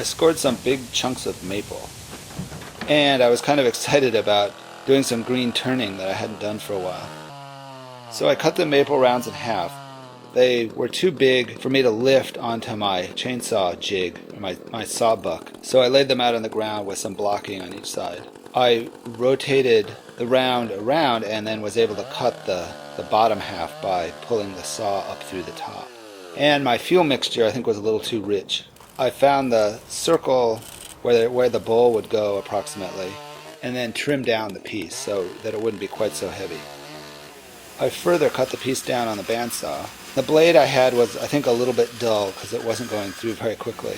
I scored some big chunks of maple, and I was kind of excited about doing some green turning that I hadn't done for a while. So I cut the maple rounds in half. They were too big for me to lift onto my chainsaw jig, or my sawbuck, so I laid them out on the ground with some blocking on each side. I rotated the round around and then was able to cut the bottom half by pulling the saw up through the top. And my fuel mixture, I think, was a little too rich. I found the circle where the bowl would go approximately, and then trimmed down the piece so that it wouldn't be quite so heavy. I further cut the piece down on the bandsaw. The blade I had was, I think, a little bit dull because it wasn't going through very quickly.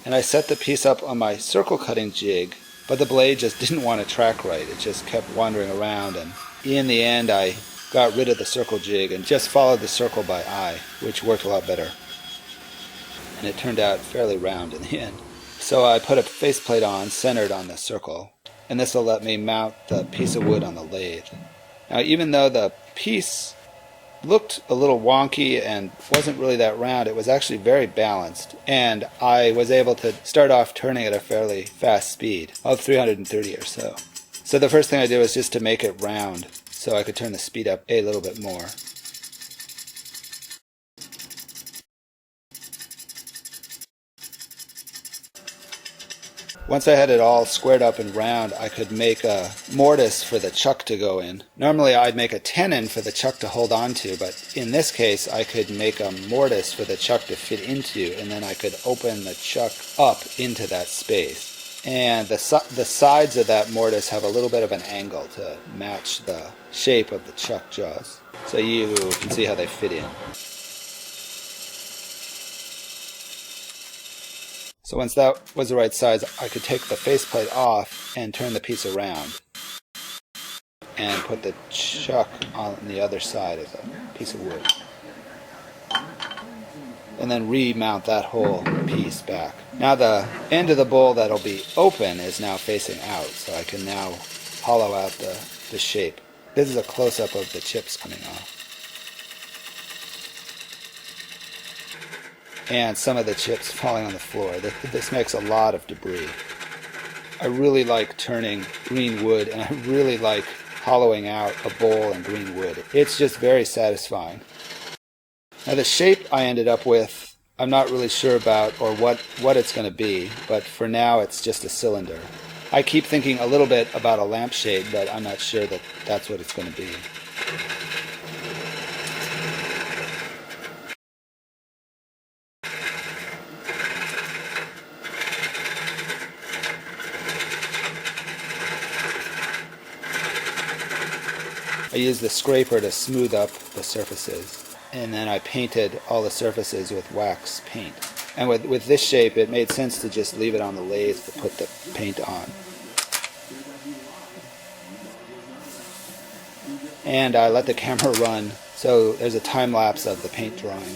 And I set the piece up on my circle cutting jig, but the blade just didn't want to track right. It just kept wandering around, and in the end I got rid of the circle jig and just followed the circle by eye, which worked a lot better. And it turned out fairly round in the end. So I put a faceplate on, centered on the circle, and this will let me mount the piece of wood on the lathe. Now, even though the piece looked a little wonky and wasn't really that round, it was actually very balanced, and I was able to start off turning at a fairly fast speed of 330 or so. So the first thing I did was just to make it round so I could turn the speed up a little bit more. Once I had it all squared up and round, I could make a mortise for the chuck to go in. Normally I'd make a tenon for the chuck to hold on to, but in this case I could make a mortise for the chuck to fit into, and then I could open the chuck up into that space. And the sides of that mortise have a little bit of an angle to match the shape of the chuck jaws. So you can see how they fit in. So once that was the right size, I could take the faceplate off and turn the piece around and put the chuck on the other side of the piece of wood. And then remount that whole piece back. Now the end of the bowl that'll be open is now facing out, so I can now hollow out the shape. This is a close-up of the chips coming off. And some of the chips falling on the floor. This makes a lot of debris. I really like turning green wood, and I really like hollowing out a bowl in green wood. It's just very satisfying. Now the shape I ended up with, I'm not really sure about or what it's going to be, but for now it's just a cylinder. I keep thinking a little bit about a lampshade, but I'm not sure that that's what it's going to be. I used the scraper to smooth up the surfaces, and then I painted all the surfaces with wax paint. And with this shape, it made sense to just leave it on the lathe to put the paint on. And I let the camera run, so there's a time lapse of the paint drying,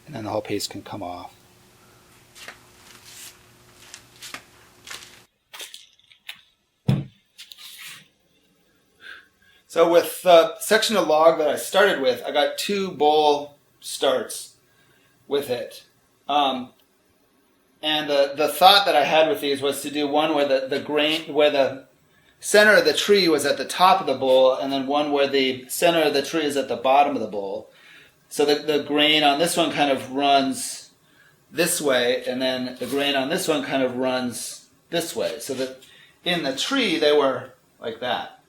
and then the whole piece can come off. So with the section of log that I started with, I got 2 bowl starts with it. And the thought that I had with these was to do one where the center of the tree was at the top of the bowl, and then one where the center of the tree is at the bottom of the bowl. So that the grain on this one kind of runs this way, and then the grain on this one kind of runs this way. So that in the tree they were like that.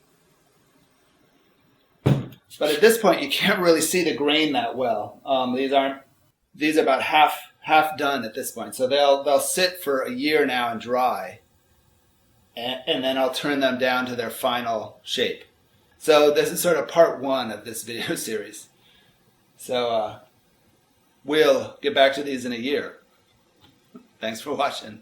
But at this point, you can't really see the grain that well. These are about half done at this point. So they'll sit for a year now and dry, and then I'll turn them down to their final shape. So this is sort of part 1 of this video series. So we'll get back to these in a year. Thanks for watching.